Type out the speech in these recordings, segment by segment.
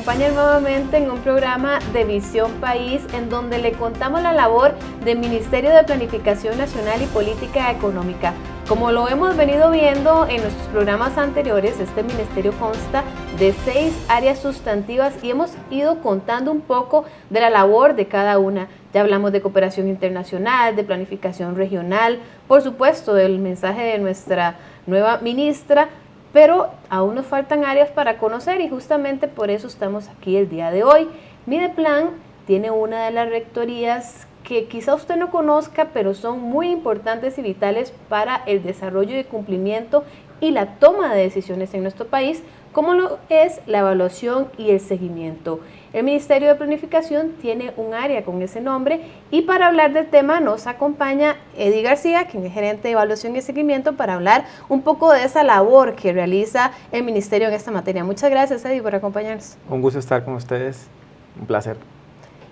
acompaña nuevamente en un programa de Visión País, en donde le contamos la labor del Ministerio de Planificación Nacional y Política Económica. Como lo hemos venido viendo en nuestros programas anteriores, este ministerio consta de 6 áreas sustantivas y hemos ido contando un poco de la labor de cada una. Ya hablamos de cooperación internacional, de planificación regional, por supuesto del mensaje de nuestra nueva ministra, pero aún nos faltan áreas para conocer y justamente por eso estamos aquí el día de hoy. Mideplan tiene una de las rectorías que quizá usted no conozca, pero son muy importantes y vitales para el desarrollo y cumplimiento y la toma de decisiones en nuestro país, como lo es la evaluación y el seguimiento. El Ministerio de Planificación tiene un área con ese nombre y para hablar del tema nos acompaña Eddie García, quien es gerente de evaluación y seguimiento, para hablar un poco de esa labor que realiza el Ministerio en esta materia. Muchas gracias, Eddie, por acompañarnos. Un gusto estar con ustedes, un placer.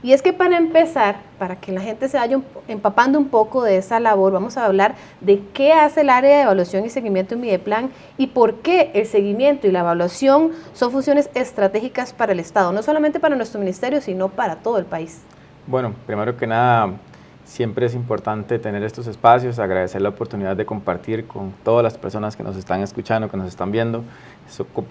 Y es que para empezar, para que la gente se vaya empapando un poco de esa labor, vamos a hablar de qué hace el área de evaluación y seguimiento en Mideplan y por qué el seguimiento y la evaluación son funciones estratégicas para el Estado, no solamente para nuestro ministerio, sino para todo el país. Bueno, primero que nada, siempre es importante tener estos espacios, agradecer la oportunidad de compartir con todas las personas que nos están escuchando, que nos están viendo,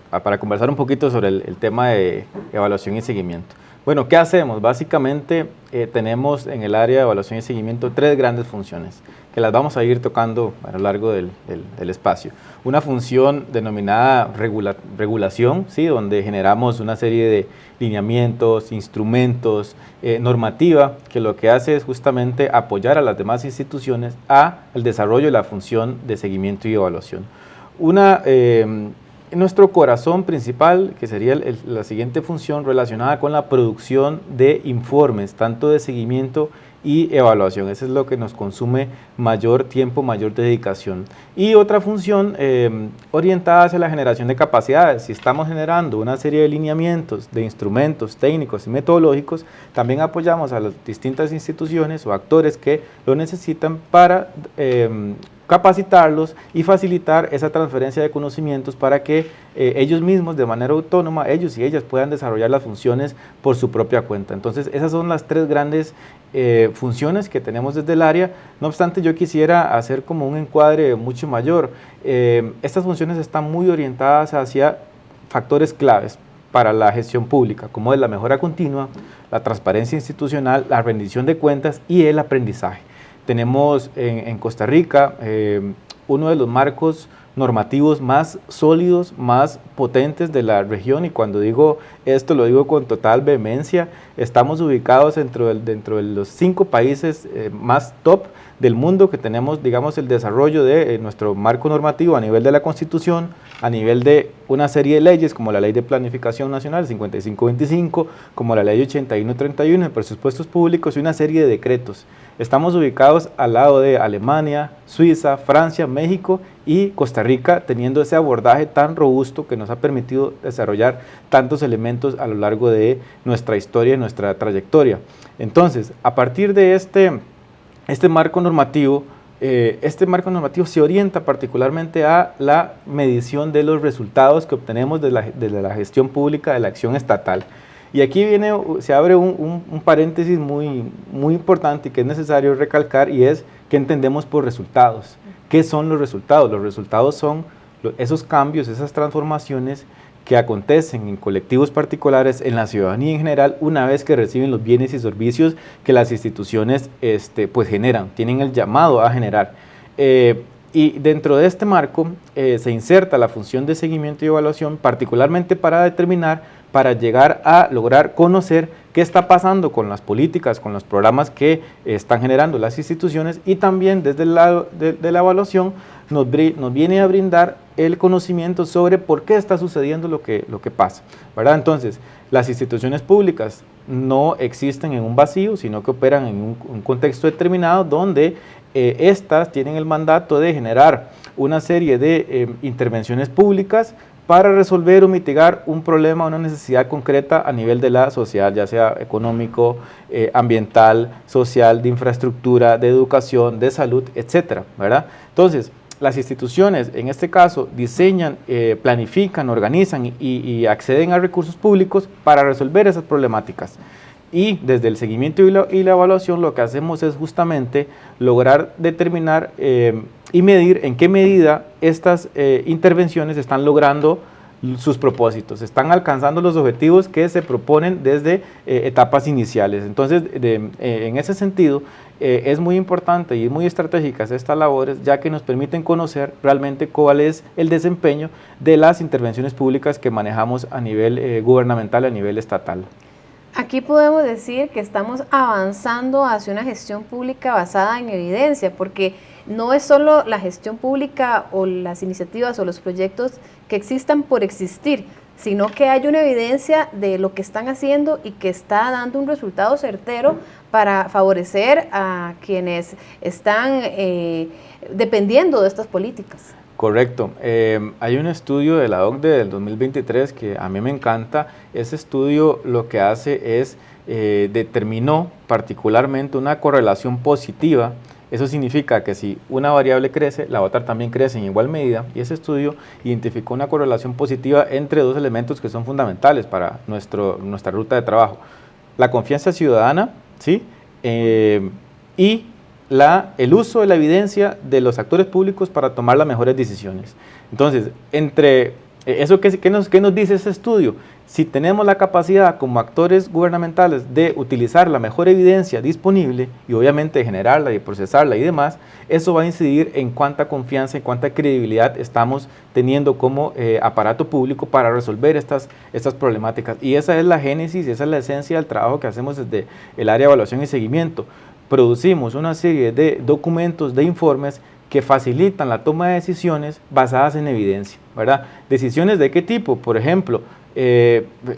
para conversar un poquito sobre el tema de evaluación y seguimiento. Bueno, ¿qué hacemos? Básicamente tenemos en el área de evaluación y seguimiento 3 grandes funciones que las vamos a ir tocando a lo largo del espacio. Una función denominada regulación, ¿sí? Donde generamos una serie de lineamientos, instrumentos, normativa, que lo que hace es justamente apoyar a las demás instituciones al desarrollo de la función de seguimiento y evaluación. Nuestro corazón principal, que sería la siguiente función relacionada con la producción de informes, tanto de seguimiento y evaluación. Eso es lo que nos consume mayor tiempo, mayor dedicación. Y otra función orientada hacia la generación de capacidades. Si estamos generando una serie de lineamientos, de instrumentos técnicos y metodológicos, también apoyamos a las distintas instituciones o actores que lo necesitan para capacitarlos y facilitar esa transferencia de conocimientos para que ellos mismos de manera autónoma, ellos y ellas puedan desarrollar las funciones por su propia cuenta. Entonces esas son las 3 grandes funciones que tenemos desde el área. No obstante, yo quisiera hacer como un encuadre mucho mayor. Estas funciones están muy orientadas hacia factores claves para la gestión pública, como es la mejora continua, la transparencia institucional, la rendición de cuentas y el aprendizaje. Tenemos en Costa Rica uno de los marcos normativos más sólidos, más potentes de la región, y cuando digo esto lo digo con total vehemencia. Estamos ubicados dentro de los 5 países más top del mundo que tenemos, digamos, el desarrollo de nuestro marco normativo a nivel de la Constitución, a nivel de una serie de leyes como la Ley de Planificación Nacional 5525, como la Ley 8131 de Presupuestos Públicos y una serie de decretos. Estamos ubicados al lado de Alemania, Suiza, Francia, México y Costa Rica, teniendo ese abordaje tan robusto que nos ha permitido desarrollar tantos elementos a lo largo de nuestra historia y nuestra trayectoria. Entonces, a partir de este marco normativo se orienta particularmente a la medición de los resultados que obtenemos desde la gestión pública de la acción estatal. Y aquí se abre un paréntesis muy importante y que es necesario recalcar, y es qué entendemos por resultados. ¿Qué son los resultados? Los resultados son esos cambios, esas transformaciones que acontecen en colectivos particulares, en la ciudadanía en general, una vez que reciben los bienes y servicios que las instituciones pues generan, tienen el llamado a generar. Y dentro de este marco se inserta la función de seguimiento y evaluación, particularmente para llegar a lograr conocer qué está pasando con las políticas, con los programas que están generando las instituciones, y también desde el lado de la evaluación nos viene a brindar el conocimiento sobre por qué está sucediendo lo que pasa, ¿verdad? Entonces, las instituciones públicas no existen en un vacío, sino que operan en un contexto determinado donde estas tienen el mandato de generar una serie de intervenciones públicas para resolver o mitigar un problema, una necesidad concreta a nivel de la sociedad, ya sea económico, ambiental, social, de infraestructura, de educación, de salud, etcétera, ¿verdad? Entonces, las instituciones, en este caso, diseñan, planifican, organizan y acceden a recursos públicos para resolver esas problemáticas. Y desde el seguimiento y la evaluación lo que hacemos es justamente lograr determinar y medir en qué medida estas intervenciones están logrando sus propósitos, están alcanzando los objetivos que se proponen desde etapas iniciales. Entonces, en ese sentido, es muy importante y muy estratégicas estas labores, ya que nos permiten conocer realmente cuál es el desempeño de las intervenciones públicas que manejamos a nivel gubernamental, a nivel estatal. Aquí podemos decir que estamos avanzando hacia una gestión pública basada en evidencia, porque no es solo la gestión pública o las iniciativas o los proyectos que existan por existir, sino que hay una evidencia de lo que están haciendo y que está dando un resultado certero para favorecer a quienes están dependiendo de estas políticas. Correcto. Hay un estudio de la OCDE del 2023 que a mí me encanta. Ese estudio lo que hace es determinó particularmente una correlación positiva. Eso significa que si una variable crece, la otra también crece en igual medida, y ese estudio identificó una correlación positiva entre dos elementos que son fundamentales para nuestra ruta de trabajo: la confianza ciudadana, ¿sí? Y el uso de la evidencia de los actores públicos para tomar las mejores decisiones. Entonces, entre eso, ¿qué nos dice ese estudio? Si tenemos la capacidad como actores gubernamentales de utilizar la mejor evidencia disponible y obviamente generarla y procesarla y demás, eso va a incidir en cuánta confianza y cuánta credibilidad estamos teniendo como aparato público para resolver estas problemáticas. Y esa es la génesis, esa es la esencia del trabajo que hacemos desde el área de evaluación y seguimiento. Producimos una serie de documentos, de informes que facilitan la toma de decisiones basadas en evidencia, ¿verdad? ¿Decisiones de qué tipo? Por ejemplo,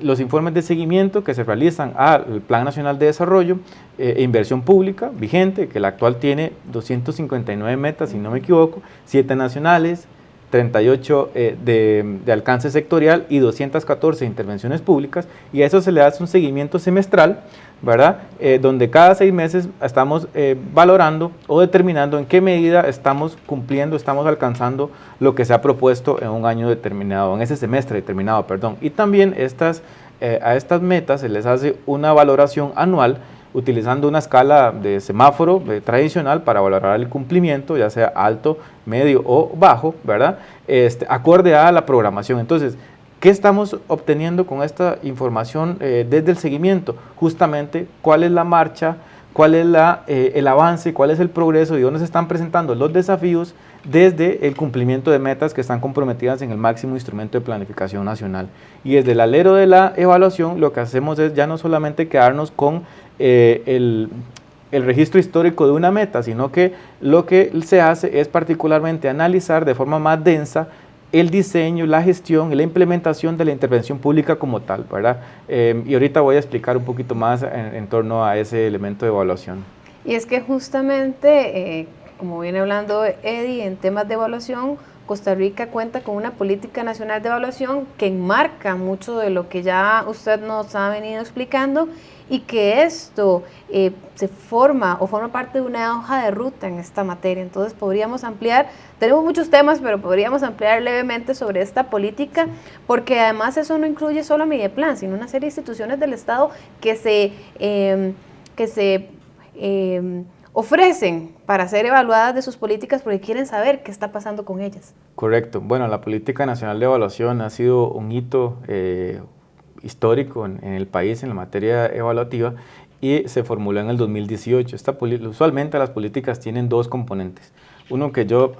los informes de seguimiento que se realizan al Plan Nacional de Desarrollo e Inversión Pública vigente, que el actual tiene 259 metas, si no me equivoco, 7 nacionales, 38 de alcance sectorial y 214 intervenciones públicas, y a eso se le hace un seguimiento semestral, ¿verdad? Donde cada 6 meses estamos valorando o determinando en qué medida estamos cumpliendo, estamos alcanzando lo que se ha propuesto en un año determinado, en ese semestre determinado, perdón. Y también a estas metas se les hace una valoración anual utilizando una escala de semáforo tradicional para valorar el cumplimiento, ya sea alto, medio o bajo, ¿verdad? Acorde a la programación. Entonces, ¿qué estamos obteniendo con esta información desde el seguimiento? Justamente, ¿cuál es la marcha? ¿Cuál es el avance? ¿Cuál es el progreso? ¿Y dónde se están presentando los desafíos desde el cumplimiento de metas que están comprometidas en el máximo instrumento de planificación nacional? Y desde el alero de la evaluación, lo que hacemos es ya no solamente quedarnos con el registro histórico de una meta, sino que lo que se hace es particularmente analizar de forma más densa el diseño, la gestión y la implementación de la intervención pública como tal, ¿verdad? Y ahorita voy a explicar un poquito más en torno a ese elemento de evaluación. Y es que justamente, como viene hablando Eddie, en temas de evaluación, Costa Rica cuenta con una política nacional de evaluación que enmarca mucho de lo que ya usted nos ha venido explicando, y que esto se forma parte de una hoja de ruta en esta materia. Entonces podríamos ampliar, tenemos muchos temas, pero podríamos ampliar levemente sobre esta política, porque además eso no incluye solo a Mideplan, sino una serie de instituciones del Estado que se ofrecen para ser evaluadas de sus políticas porque quieren saber qué está pasando con ellas. Correcto. Bueno, la Política Nacional de Evaluación ha sido un hito histórico en el país en la materia evaluativa y se formuló en el 2018. Usualmente las políticas tienen dos componentes. Uno que yo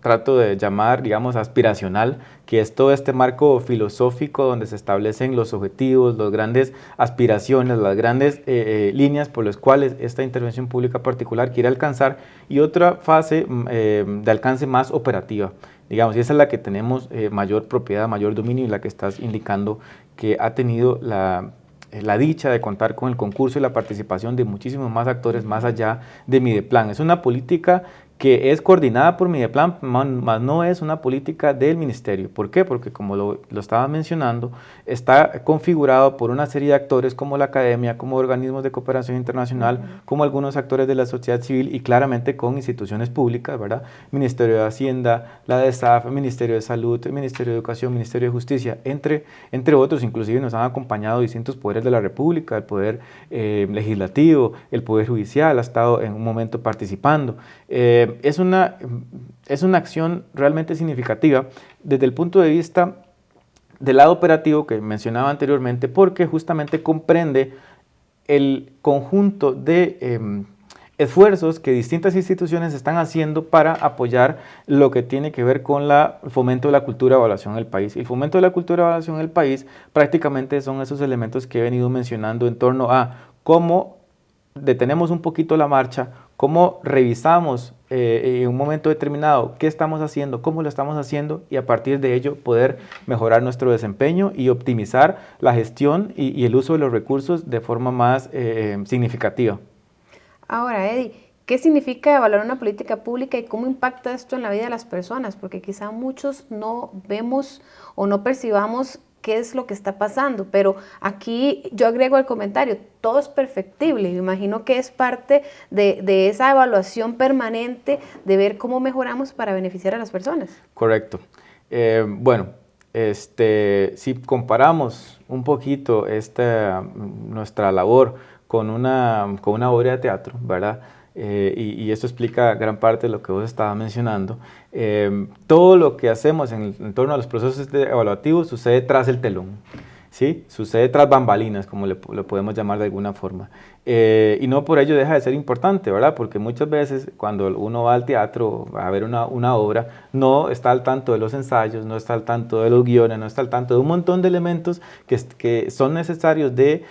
trato de llamar, digamos, aspiracional, que es todo este marco filosófico donde se establecen los objetivos, las grandes aspiraciones, las grandes líneas por las cuales esta intervención pública particular quiere alcanzar, y otra fase de alcance más operativa, digamos, y esa es la que tenemos mayor propiedad, mayor dominio, y la que estás indicando que ha tenido la dicha de contar con el concurso y la participación de muchísimos más actores más allá de Mideplan. Es una política que es coordinada por Mideplan, más no es una política del ministerio. ¿Por qué? Porque como lo estaba mencionando, está configurado por una serie de actores como la academia, como organismos de cooperación internacional, como algunos actores de la sociedad civil y claramente con instituciones públicas, ¿verdad? Ministerio de Hacienda, la DESAF, Ministerio de Salud, Ministerio de Educación, Ministerio de Justicia, entre otros. Inclusive nos han acompañado distintos poderes de la República, el poder legislativo, el poder judicial ha estado en un momento participando. Es una acción realmente significativa desde el punto de vista del lado operativo que mencionaba anteriormente, porque justamente comprende el conjunto de esfuerzos que distintas instituciones están haciendo para apoyar lo que tiene que ver con el fomento de la cultura de evaluación en el país. El fomento de la cultura de evaluación en el país prácticamente son esos elementos que he venido mencionando en torno a cómo detenemos un poquito la marcha, cómo revisamos en un momento determinado qué estamos haciendo, cómo lo estamos haciendo y a partir de ello poder mejorar nuestro desempeño y optimizar la gestión y el uso de los recursos de forma más significativa. Ahora, Eddie, ¿qué significa evaluar una política pública y cómo impacta esto en la vida de las personas? Porque quizá muchos no vemos o no percibamos qué es lo que está pasando, pero aquí yo agrego el comentario, todo es perfectible, me imagino que es parte de esa evaluación permanente de ver cómo mejoramos para beneficiar a las personas. Correcto. Bueno, si comparamos un poquito nuestra labor con una obra de teatro, ¿verdad? Y esto explica gran parte de lo que vos estabas mencionando. Todo lo que hacemos en torno a los procesos evaluativos sucede tras el telón, ¿sí? Sucede tras bambalinas, como lo podemos llamar de alguna forma. Y no por ello deja de ser importante, ¿verdad? Porque muchas veces cuando uno va al teatro a ver una obra, no está al tanto de los ensayos, no está al tanto de los guiones, no está al tanto de un montón de elementos que son necesarios de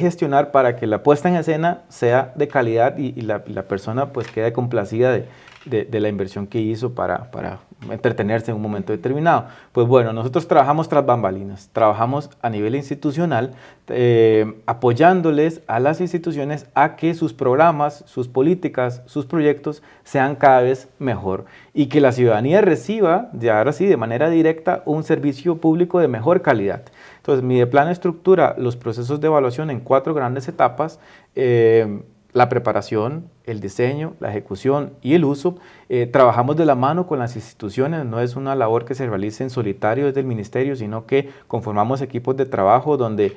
gestionar para que la puesta en escena sea de calidad y la persona pues quede complacida de la inversión que hizo para entretenerse en un momento determinado. Pues bueno, nosotros trabajamos tras bambalinas, trabajamos a nivel institucional, apoyándoles a las instituciones a que sus programas, sus políticas, sus proyectos sean cada vez mejor y que la ciudadanía reciba, ya ahora sí, de manera directa, un servicio público de mejor calidad. Entonces, Mideplan estructura los procesos de evaluación en 4 grandes etapas: la preparación, el diseño, la ejecución y el uso. Trabajamos de la mano con las instituciones, no es una labor que se realice en solitario desde el ministerio, sino que conformamos equipos de trabajo donde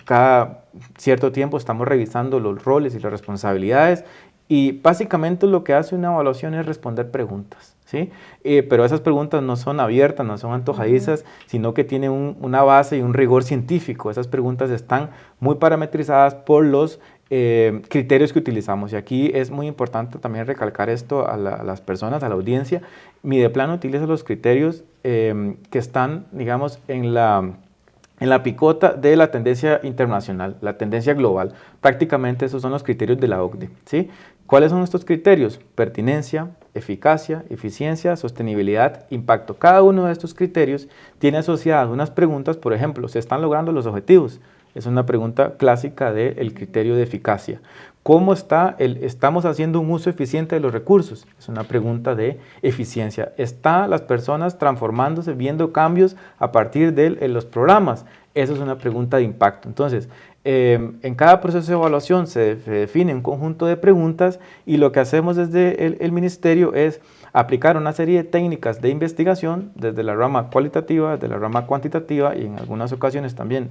cada cierto tiempo estamos revisando los roles y las responsabilidades y básicamente lo que hace una evaluación es responder preguntas, ¿sí? Pero esas preguntas no son abiertas, no son antojadizas, sino que tienen una base y un rigor científico. Esas preguntas están muy parametrizadas por los criterios que utilizamos y aquí es muy importante también recalcar esto a las personas, a la audiencia. Mideplan utiliza los criterios que están, digamos, en la picota de la tendencia internacional, la tendencia global. Prácticamente esos son los criterios de la OCDE, ¿sí? ¿Cuáles son estos criterios? Pertinencia, eficacia, eficiencia, sostenibilidad, impacto. Cada uno de estos criterios tiene asociadas unas preguntas. Por ejemplo, ¿se están logrando los objetivos? Es una pregunta clásica del criterio de eficacia. ¿Cómo estamos haciendo un uso eficiente de los recursos? Es una pregunta de eficiencia. ¿Están las personas transformándose, viendo cambios a partir de los programas? Eso es una pregunta de impacto. Entonces, en cada proceso de evaluación se define un conjunto de preguntas y lo que hacemos desde el ministerio es aplicar una serie de técnicas de investigación desde la rama cualitativa, desde la rama cuantitativa y en algunas ocasiones también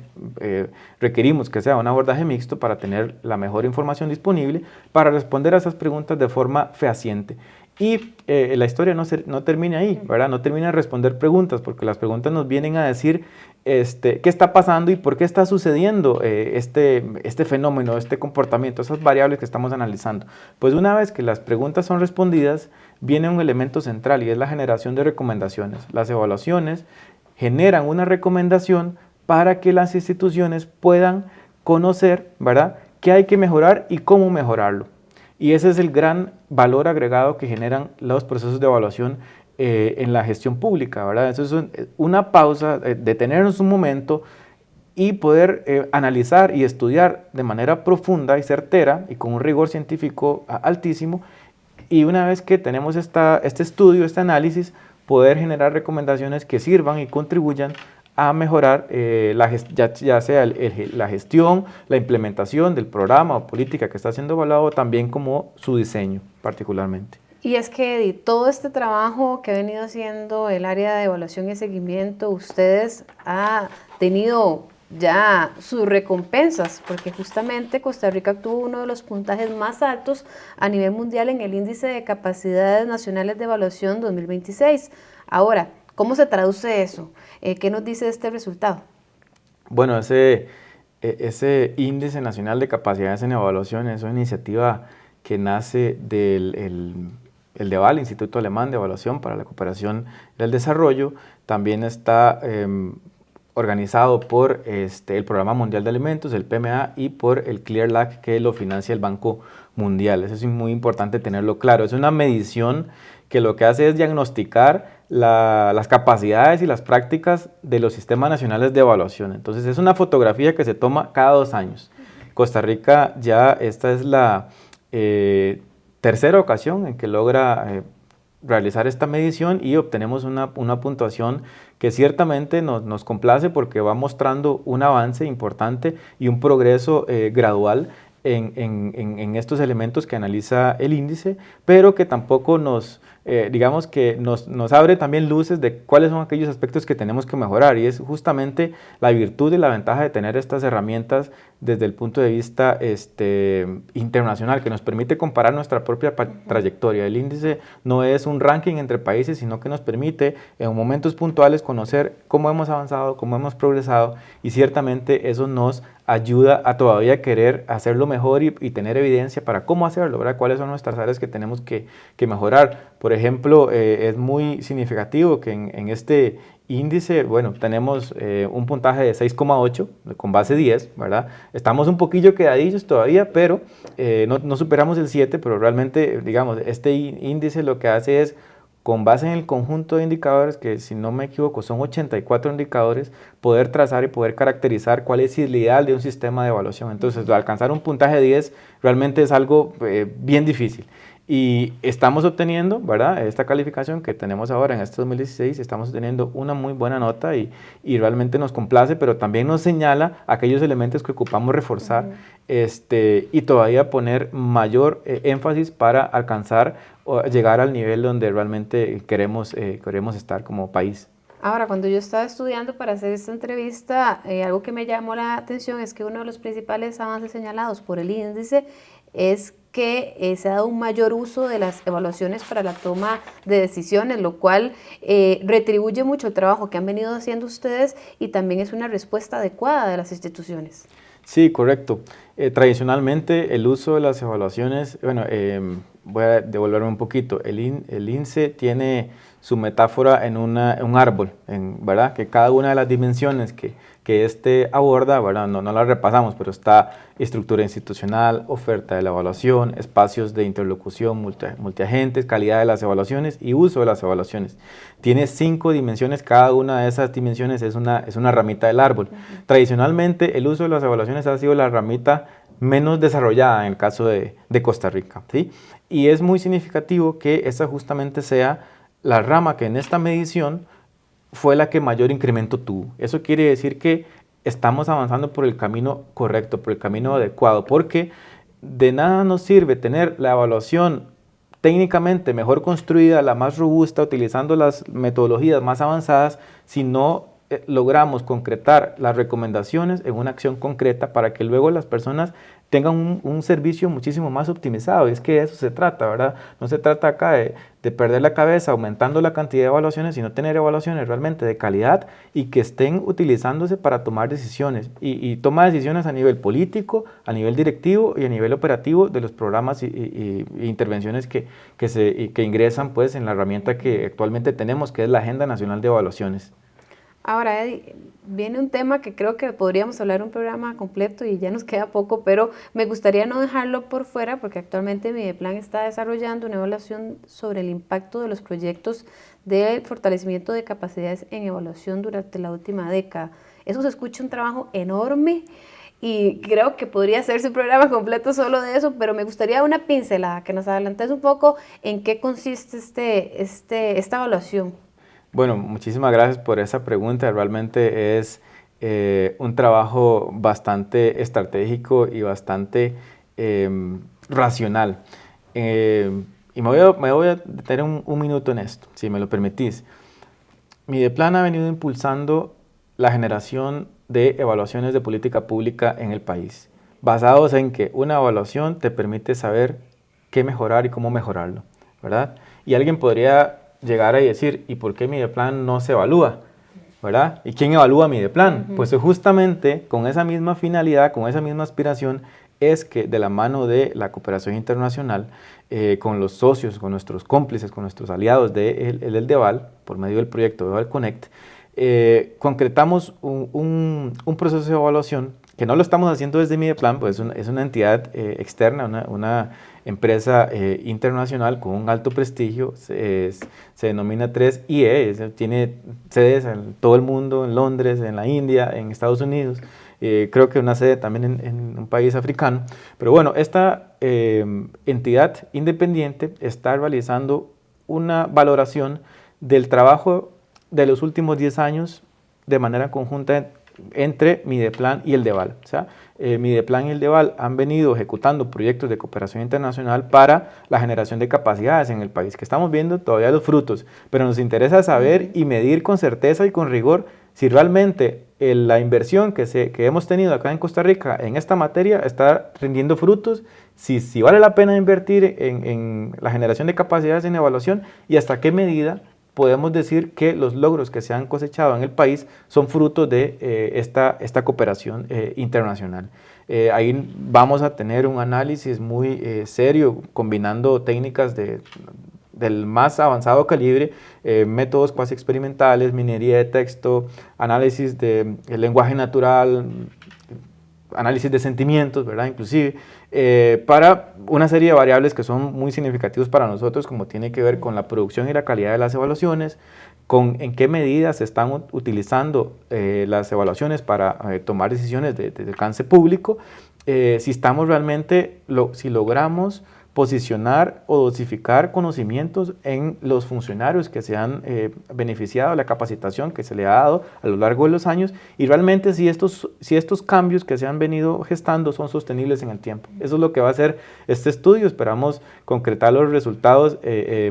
requerimos que sea un abordaje mixto para tener la mejor información disponible para responder a esas preguntas de forma fehaciente. Y la historia no termina ahí, ¿verdad? No termina en responder preguntas, porque las preguntas nos vienen a decir qué está pasando y por qué está sucediendo este fenómeno, este comportamiento, esas variables que estamos analizando. Pues una vez que las preguntas son respondidas, viene un elemento central y es la generación de recomendaciones. Las evaluaciones generan una recomendación para que las instituciones puedan conocer, ¿verdad?, qué hay que mejorar y cómo mejorarlo. Y ese es el gran valor agregado que generan los procesos de evaluación en la gestión pública, ¿verdad? Eso es una pausa, detenernos un momento y poder analizar y estudiar de manera profunda y certera y con un rigor científico altísimo y una vez que tenemos este estudio, este análisis, poder generar recomendaciones que sirvan y contribuyan a mejorar ya sea la gestión, la implementación del programa o política que está siendo evaluado, también como su diseño particularmente. Y es que, Eddie, todo este trabajo que ha venido haciendo el área de evaluación y seguimiento, ustedes han tenido ya sus recompensas, porque justamente Costa Rica obtuvo uno de los puntajes más altos a nivel mundial en el Índice de Capacidades Nacionales de Evaluación 2026. Ahora, ¿cómo se traduce eso? ¿Qué nos dice este resultado? Bueno, ese Índice Nacional de Capacidades en Evaluación es una iniciativa que nace del el DEVAL, Instituto Alemán de Evaluación para la Cooperación y el Desarrollo. También está organizado por el Programa Mundial de Alimentos, el PMA, y por el CLEAR-LAC, que lo financia el Banco Mundial. Eso es muy importante tenerlo claro. Es una medición que lo que hace es diagnosticar las capacidades y las prácticas de los sistemas nacionales de evaluación. Entonces es una fotografía que se toma cada 2 años. Costa Rica ya esta es la tercera ocasión en que logra realizar esta medición y obtenemos una puntuación que ciertamente nos complace porque va mostrando un avance importante y un progreso gradual en estos elementos que analiza el índice, pero que tampoco digamos que nos abre también luces de cuáles son aquellos aspectos que tenemos que mejorar, y es justamente la virtud y la ventaja de tener estas herramientas desde el punto de vista internacional, que nos permite comparar nuestra propia trayectoria. El índice no es un ranking entre países, sino que nos permite en momentos puntuales conocer cómo hemos avanzado, cómo hemos progresado, y ciertamente eso nos ayuda a todavía querer hacerlo mejor y tener evidencia para cómo hacerlo, ¿verdad? Cuáles son nuestras áreas que tenemos que mejorar. Por ejemplo, es muy significativo que en este índice, bueno, tenemos un puntaje de 6,8 con base 10, ¿verdad? Estamos un poquillo quedadillos todavía, pero no superamos el 7, pero realmente, digamos, este índice lo que hace es, con base en el conjunto de indicadores, que si no me equivoco son 84 indicadores, poder trazar y poder caracterizar cuál es el ideal de un sistema de evaluación. Entonces, alcanzar un puntaje de 10 realmente es algo bien difícil. Y estamos obteniendo, ¿verdad?, esta calificación que tenemos ahora en este 2016, estamos obteniendo una muy buena nota y realmente nos complace, pero también nos señala aquellos elementos que ocupamos reforzar y todavía poner mayor énfasis para alcanzar o llegar al nivel donde realmente queremos estar como país. Ahora, cuando yo estaba estudiando para hacer esta entrevista, algo que me llamó la atención es que uno de los principales avances señalados por el índice es que se ha dado un mayor uso de las evaluaciones para la toma de decisiones, lo cual retribuye mucho el trabajo que han venido haciendo ustedes y también es una respuesta adecuada de las instituciones. Sí, correcto. Tradicionalmente el uso de las evaluaciones, bueno, voy a devolverme un poquito, el INSE tiene su metáfora en un árbol, ¿verdad? Que cada una de las dimensiones que aborda, ¿verdad? No las repasamos, pero está estructura institucional, oferta de la evaluación, espacios de interlocución multiagentes, calidad de las evaluaciones y uso de las evaluaciones. Tiene 5 dimensiones, cada una de esas dimensiones es una ramita del árbol. Tradicionalmente el uso de las evaluaciones ha sido la ramita menos desarrollada en el caso de Costa Rica, ¿sí? Y es muy significativo que esa justamente sea la rama que en esta medición fue la que mayor incremento tuvo. Eso quiere decir que estamos avanzando por el camino correcto, por el camino adecuado, porque de nada nos sirve tener la evaluación técnicamente mejor construida, la más robusta, utilizando las metodologías más avanzadas, si no logramos concretar las recomendaciones en una acción concreta para que luego las personas tengan un servicio muchísimo más optimizado. Y es que de eso se trata, ¿verdad? No se trata acá de perder la cabeza aumentando la cantidad de evaluaciones, sino tener evaluaciones realmente de calidad y que estén utilizándose para tomar decisiones. Y toma decisiones a nivel político, a nivel directivo y a nivel operativo de los programas y intervenciones que ingresan pues, en la herramienta que actualmente tenemos, que es la Agenda Nacional de Evaluaciones. Ahora, Eddie, viene un tema que creo que podríamos hablar un programa completo y ya nos queda poco, pero me gustaría no dejarlo por fuera porque actualmente Mideplan está desarrollando una evaluación sobre el impacto de los proyectos de fortalecimiento de capacidades en evaluación durante la última década. Eso se escucha un trabajo enorme y creo que podría hacerse un programa completo solo de eso, pero me gustaría una pincelada, que nos adelantes un poco en qué consiste esta evaluación. Bueno, muchísimas gracias por esa pregunta. Realmente es un trabajo bastante estratégico y bastante racional. Y me voy a detener un minuto en esto, si me lo permitís. Mideplan ha venido impulsando la generación de evaluaciones de política pública en el país, basados en que una evaluación te permite saber qué mejorar y cómo mejorarlo, ¿verdad? Y alguien podría llegar a decir, ¿y por qué Mideplan no se evalúa? ¿Verdad? ¿Y quién evalúa Mideplan? Pues justamente con esa misma finalidad, con esa misma aspiración, es que de la mano de la cooperación internacional, con los socios, con nuestros cómplices, con nuestros aliados del DEVAL, por medio del proyecto DEVAL Connect, concretamos un proceso de evaluación que no lo estamos haciendo desde Mideplan, pues es una entidad externa, una empresa internacional con un alto prestigio, se denomina 3IE, tiene sedes en todo el mundo, en Londres, en la India, en Estados Unidos, creo que una sede también en un país africano. Pero bueno, esta entidad independiente está realizando una valoración del trabajo de los últimos 10 años de manera conjunta entre Mideplan y el DEVAL. O sea, Mideplan y el DEVAL han venido ejecutando proyectos de cooperación internacional para la generación de capacidades en el país, que estamos viendo todavía los frutos, pero nos interesa saber y medir con certeza y con rigor si realmente la inversión que hemos tenido acá en Costa Rica en esta materia está rindiendo frutos, si vale la pena invertir en la generación de capacidades en evaluación y hasta qué medida podemos decir que los logros que se han cosechado en el país son fruto de esta cooperación internacional. Ahí vamos a tener un análisis muy serio, combinando técnicas del más avanzado calibre, métodos cuasi experimentales, minería de texto, análisis del lenguaje natural, análisis de sentimientos, ¿verdad? Inclusive, para una serie de variables que son muy significativos para nosotros, como tiene que ver con la producción y la calidad de las evaluaciones, con en qué medida se están utilizando las evaluaciones para tomar decisiones de alcance público, si estamos realmente, si logramos posicionar o dosificar conocimientos en los funcionarios que se han beneficiado de la capacitación que se le ha dado a lo largo de los años y realmente si estos cambios que se han venido gestando son sostenibles en el tiempo. Eso es lo que va a hacer este estudio. Esperamos concretar los resultados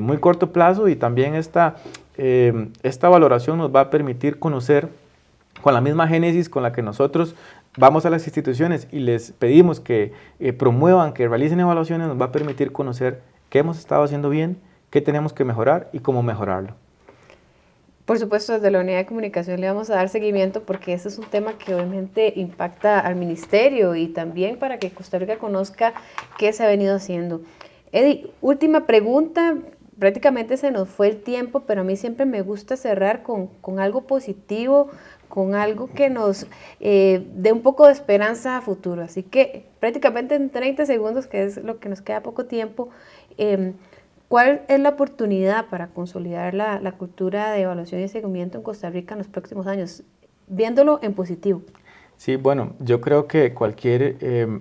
muy corto plazo y también esta valoración nos va a permitir conocer con la misma génesis con la que nosotros vamos a las instituciones y les pedimos que promuevan, que realicen evaluaciones, nos va a permitir conocer qué hemos estado haciendo bien, qué tenemos que mejorar y cómo mejorarlo. Por supuesto, desde la Unidad de Comunicación le vamos a dar seguimiento porque ese es un tema que obviamente impacta al Ministerio y también para que Costa Rica conozca qué se ha venido haciendo. Eddie, última pregunta. Prácticamente se nos fue el tiempo, pero a mí siempre me gusta cerrar con algo positivo, con algo que nos dé un poco de esperanza a futuro. Así que prácticamente en 30 segundos, que es lo que nos queda poco tiempo, ¿cuál es la oportunidad para consolidar la cultura de evaluación y seguimiento en Costa Rica en los próximos años, viéndolo en positivo? Sí, bueno, yo creo que cualquier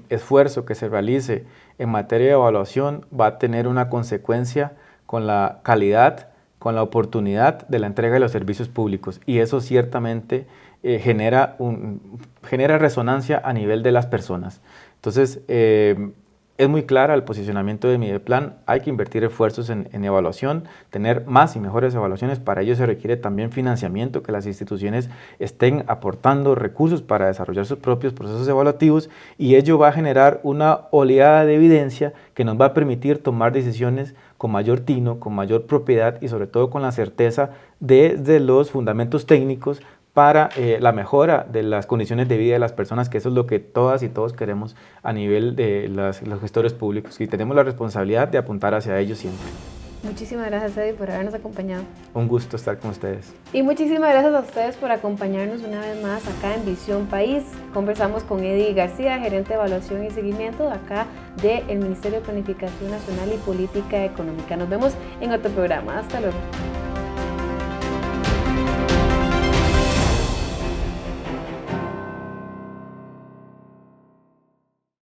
esfuerzo que se realice en materia de evaluación va a tener una consecuencia con la calidad, con la oportunidad de la entrega de los servicios públicos y eso ciertamente genera resonancia a nivel de las personas. Entonces, es muy clara el posicionamiento de Mideplan, hay que invertir esfuerzos en evaluación, tener más y mejores evaluaciones, para ello se requiere también financiamiento, que las instituciones estén aportando recursos para desarrollar sus propios procesos evaluativos y ello va a generar una oleada de evidencia que nos va a permitir tomar decisiones con mayor tino, con mayor propiedad y sobre todo con la certeza de los fundamentos técnicos para la mejora de las condiciones de vida de las personas, que eso es lo que todas y todos queremos a nivel de los gestores públicos y tenemos la responsabilidad de apuntar hacia ellos siempre. Muchísimas gracias, Eddie, por habernos acompañado. Un gusto estar con ustedes. Y muchísimas gracias a ustedes por acompañarnos una vez más acá en Visión País. Conversamos con Eddie García, gerente de evaluación y seguimiento de acá del Ministerio de Planificación Nacional y Política Económica. Nos vemos en otro programa. Hasta luego.